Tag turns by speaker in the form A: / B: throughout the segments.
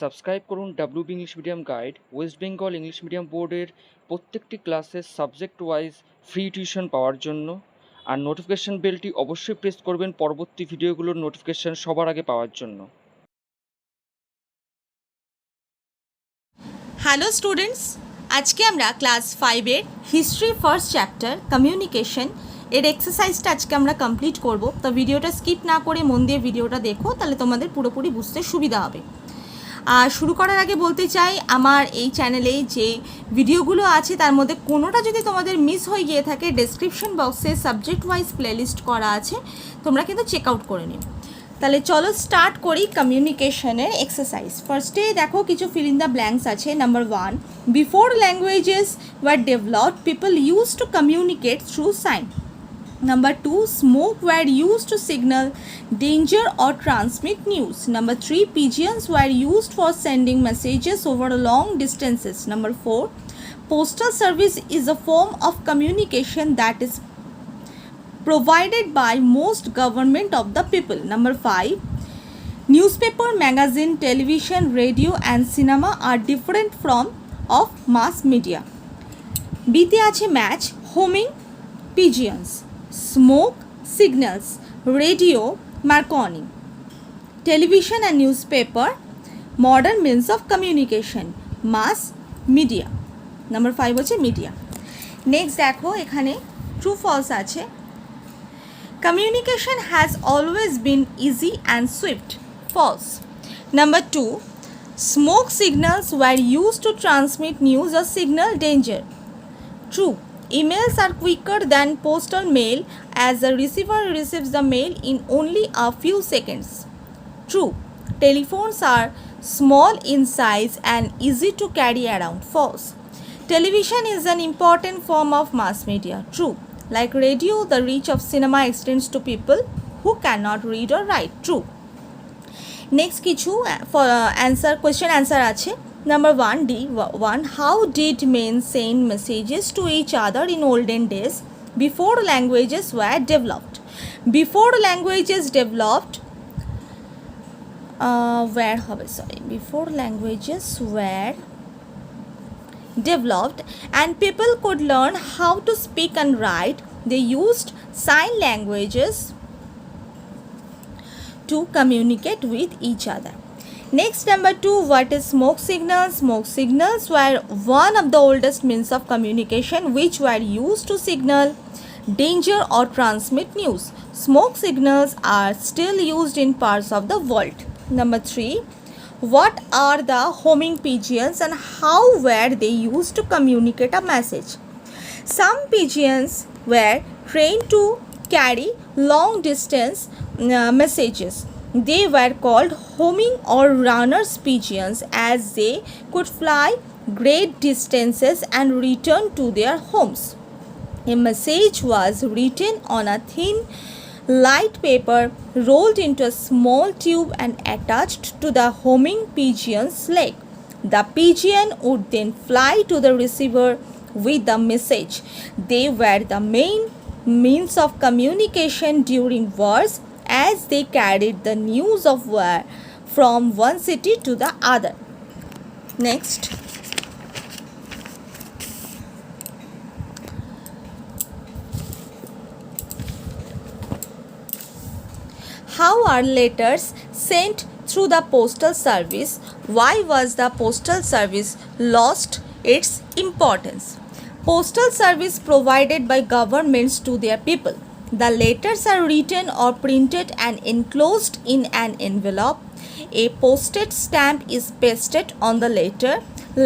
A: Subscribe করুন WB English medium guide West Bengal English medium বোর্ডের প্রত্যেকটি ক্লাসের সাবজেক্ট ওয়াইজ ফ্রি টিউশন পাওয়ার জন্য। আর নোটিফিকেশন বেলটি অবশ্যই প্রেস করবেন পরবর্তী ভিডিওগুলোর নোটিফিকেশন সবার আগে পাওয়ার জন্য।
B: হ্যালো স্টুডেন্টস, আজকে আমরা ক্লাস 5-এর হিস্ট্রি ফার্স্ট চ্যাপ্টার কমিউনিকেশন এর এক্সারসাইজটা আজকে আমরা কমপ্লিট করব। তো ভিডিওটা স্কিপ না করে মন দিয়ে ভিডিওটা দেখো, তাহলে তোমাদের পুরোপুরি বুঝতে সুবিধা হবে। আর শুরু করার আগে বলতে চাই, আমার এই চ্যানেলে যে ভিডিওগুলো আছে তার মধ্যে কোনোটা যদি তোমাদের মিস হয়ে গিয়ে থাকে, ডেসক্রিপশন বক্সে সাবজেক্ট ওয়াইজ প্লেলিস্ট করা আছে, তোমরা কিন্তু চেক আউট করে নিও। তাহলে চলো স্টার্ট করি কমিউনিকেশনের এক্সারসাইজ। ফার্স্টে দেখো কিছু ফিল ইন দ্য ব্ল্যাঙ্কস আছে। Number 1, before languages were developed people use to communicate through sign. Number 2, smoke were used to signal danger or transmit news. Number 3, pigeons were used for sending messages over long distances. Number 4, postal service is a form of communication that is provided by most government of the people. Number 5, newspaper, magazine, television, radio and cinema are different from of mass media. বিতে আছে match, homing, pigeons, smoke, signals, radio, marconi, television and newspaper, modern means of communication, mass media. Number 5 হচ্ছে media. Next দেখো এখানে true false আছে। Communication has always been easy and swift. False. Number 2, smoke signals were used to transmit news or signal danger. True. Emails are quicker than postal mail as the receiver receives the mail in only a few seconds. True. Telephones are small in size and easy to carry around. False. Television is an important form of mass media. True. Like radio, the reach of cinema extends to people who cannot read or write. True. Next কিছু question answer আছে। Number 1, D1, how did men send messages to each other in olden days before languages were developed? Before languages developed, before languages were developed and people could learn how to speak and write, they used sign languages to communicate with each other. Next, number 2, what is smoke signals? Smoke signals were one of the oldest means of communication which were used to signal danger or transmit news. Smoke signals are still used in parts of the world. Number 3, what are the homing pigeons and how were they used to communicate a message? Some pigeons were trained to carry long distance messages. They were called homing or runners pigeons as they could fly great distances and return to their homes. A message was written on a thin light paper, rolled into a small tube and attached to the homing pigeon's leg. The pigeon would then fly to the receiver with the message. They were the main means of communication during wars as they carried the news of war from one city to the other. Next, how are letters sent through the postal service? Why was the postal service lost its importance? Postal service provided by governments to their people. The letters are written or printed and enclosed in an envelope. A postage stamp is pasted on the letter.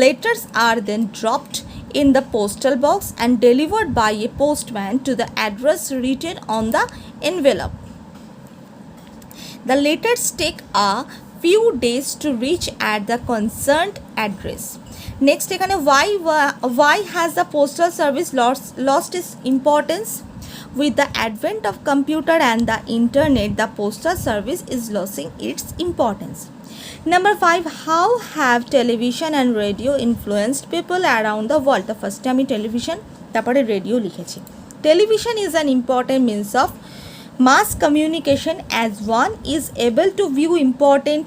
B: Letters are then dropped in the postal box and delivered by a postman to the address written on the envelope. The letters take a few days to reach at the concerned address. Next, why has the postal service lost its importance? With the advent of computer and the internet, the postal service is losing its importance. Number 5, how have television and radio influenced people around the world? The first time television, তারপরে radio লিখেছি। Television is an important means of mass communication as one is able to view important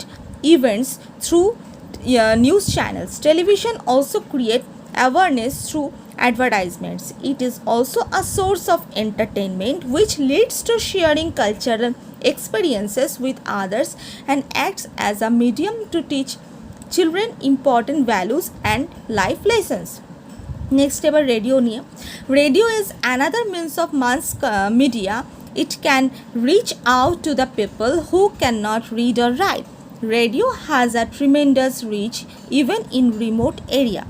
B: events through news channels. Television also create awareness through advertisements. It is also a source of entertainment which leads to sharing cultural experiences with others and acts as a medium to teach children important values and life lessons. Next ever radio নিয়ে radio is another means of mass media. It can reach out to the people who cannot read or write. Radio has a tremendous reach even in remote area.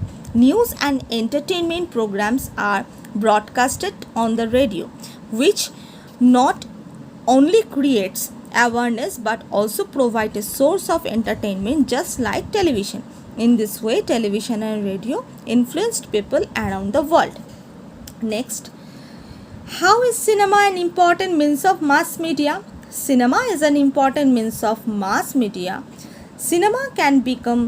B: News and entertainment programs are broadcasted on the radio, which not only creates awareness but also provide a source of entertainment just like television. In this way, television and radio influenced people around the world. Next, how is cinema an important means of mass media? Cinema is an important means of mass media. Cinema can become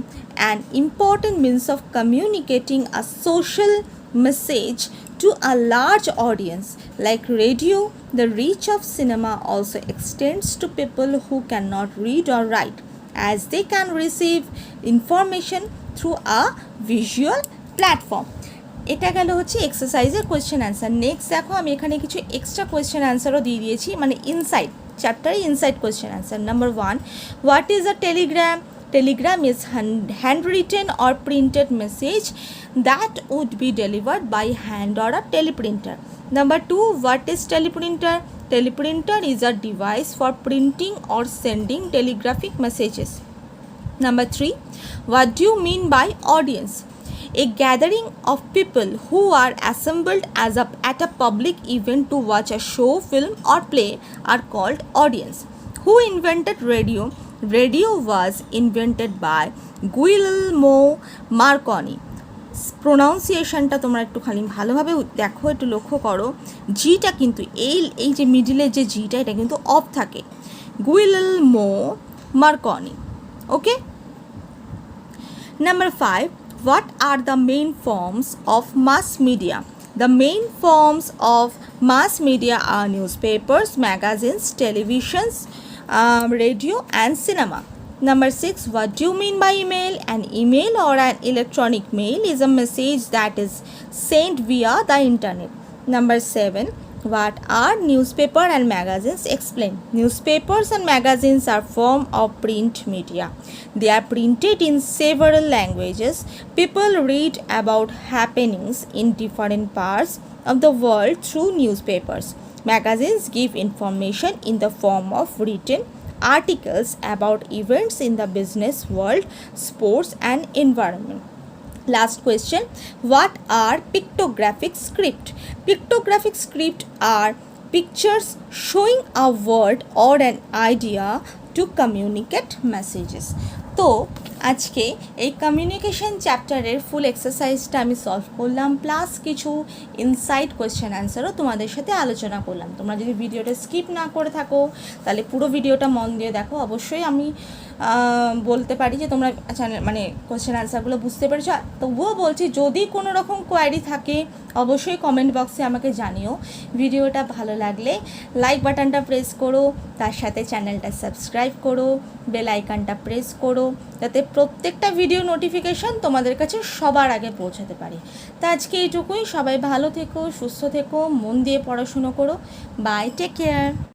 B: an important means of communicating a social message to a large audience. Like radio, the reach of cinema also extends to people who cannot read or write, as they can receive information through a visual platform. এটা গেল হচ্ছে এক্সারসাইজের question answer. Next দেখো আমি এখানে কিছু extra question অ্যান্সারও দিয়ে দিয়েছি, মানে ইনসাইড চ্যাপ্টারে inside question answer. Number 1, what is a Telegram? Telegram is handwritten or printed message that would be delivered by hand or a teleprinter. Number 2, what is teleprinter? Teleprinter is a device for printing or sending telegraphic messages. Number 3, what do you mean by audience? A gathering of people who are assembled at a public event to watch a show, film or play are called audience. Who invented radio? Radio was invented by Guglielmo Marconi. প্রোনাউন্সিয়েশনটা তোমরা একটু খালি ভালোভাবে দেখো, একটু লক্ষ্য করো, জিটা কিন্তু এই যে মিডিলের যে জিটা এটা কিন্তু অফ থাকে। Guglielmo Marconi. Okay. Number 5, what are the main forms of mass media? The main forms of mass media are newspapers, magazines, televisions, radio and cinema. Number 6, what do you mean by email? An email or an electronic mail is a message that is sent via the internet. Number 7, what are newspaper and magazines? Explain. Newspapers and magazines are form of print media. They are printed in several languages. People read about happenings in different parts of the world through newspapers. Magazines give information in the form of written articles about events in the business world, sports and environment. Last question, what are pictographic script? Pictographic script are pictures showing a word or an idea to communicate messages. তো আজকে এই communication চ্যাপ্টারের ফুল এক্সারসাইজটা আমি solve করলাম, plus কিছু inside question অ্যান্সারও তোমাদের সাথে আলোচনা করলাম। তোমরা যদি ভিডিওটা স্কিপ না করে থাকো তাহলে পুরো ভিডিওটা মন দিয়ে দেখো। অবশ্যই আমি বলতে পারি যে তোমরা মানে কোয়েশ্চেন অ্যান্সারগুলো বুঝতে পেরেছো। তবুও বলছি যদি কোনো রকম কোয়ারি থাকে অবশ্যই কমেন্ট বক্সে আমাকে জানিও। ভিডিওটা ভালো লাগলে লাইক বাটনটা প্রেস করো, তার সাথে চ্যানেলটা সাবস্ক্রাইব করো, বেল আইকনটা প্রেস করো, যাতে প্রত্যেকটা ভিডিও নোটিফিকেশন তোমাদের কাছে সবার আগে পৌঁছাতে পারে। তা আজকে এইটুকুই। সবাই ভালো থেকো, সুস্থ থেকো, মন দিয়ে পড়াশুনো করো। Bye, take care.